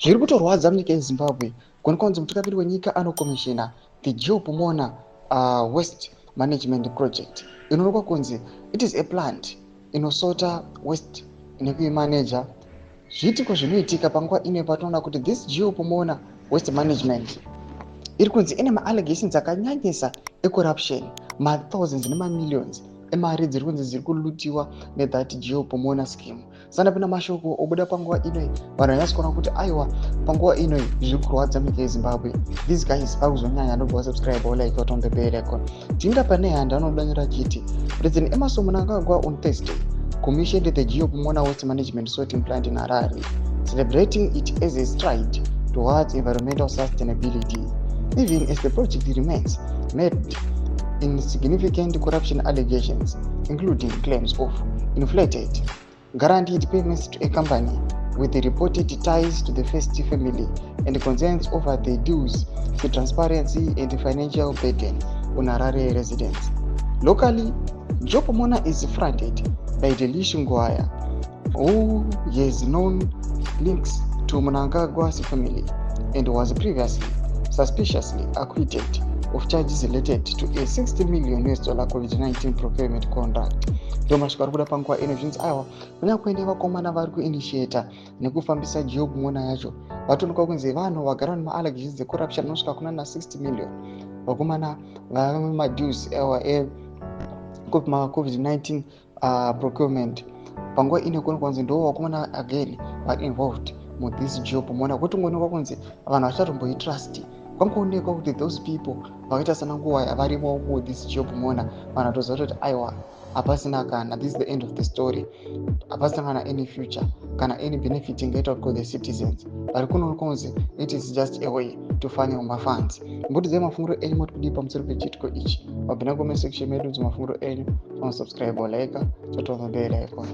zviri kutorwadza munyika yeZimbabwe kunonzi mutungamiri wenyika anokomishina the Joe Pomona Waste Management Project inoonekwa kunzi it is a plant inosota waste nekuimanager. Zviitiko zvinoitika panguva ino patinoona kuti this Joe Pomona Waste Management iri kunzi ine maallegations akanyanyisa ecorruption, mathousands nemamillions emari dziri kunzi dziri kulutiwa nethat Joe Pomona scheme. Sana pina mashoko obuda panguva inoi vanhu vanyatsa kuona kuti aiwa panguva inoi zviri kurwadza munyika yeZimbabwe. These guys vakuzonyanya ndobva wasubscribe like on the bell icon. Tinda pane handa anodanyira chiti President Emmerson Mnangagwa on Thursday commissioned the Joe Pomona Waste Management sorting plant in Harare, celebrating it as a stride towards environmental sustainability, even as the project remains made in significant corruption allegations, including claims of inflated guaranteed payments to a company with the reported ties to the first family and concerns over the dues to transparency and financial burden on Harare residents. Locally, Joe Pomona is fronted by Delish Ngwaya, who has known links to Mnangagwa's family and was previously suspiciously acquitted of charges related to a $60 million COVID-19 procurement contract. Ndomashika kuda panguva ino zvinzi aiwa kunyanya kuende vakomana vari kuinitiata nekufambisa Joe Pomona yacho vatoonekwa kunzi vanhu vagara nemaallegations ecorruption anosvika kuna na$60 million. Vakomana vane madues COVID-19 procurement. Panguva ino kuonekwa kunzi ndo vakomana again vari involved with this Joe Pomona. Kutongoonekwa kunzi vanhu vachatomboitrust kwangoonekwa kuti those people vakaita sana Ngwaya varimo with this Joe Pomona, vanhu vatoziva kuti aiwa hapasina kana, this is the end of the story, hapasina kana any future kana any benefit ingaita for the citizens. Vari kunoonekwa kunzi it is just a way to funnel mafunds. Mbudzi mafunguro enyu moti kudii pamusoro pechitiko ichi? Wabvina comment section medu mafunguro enyu, subscribe or like, totonga bell icon.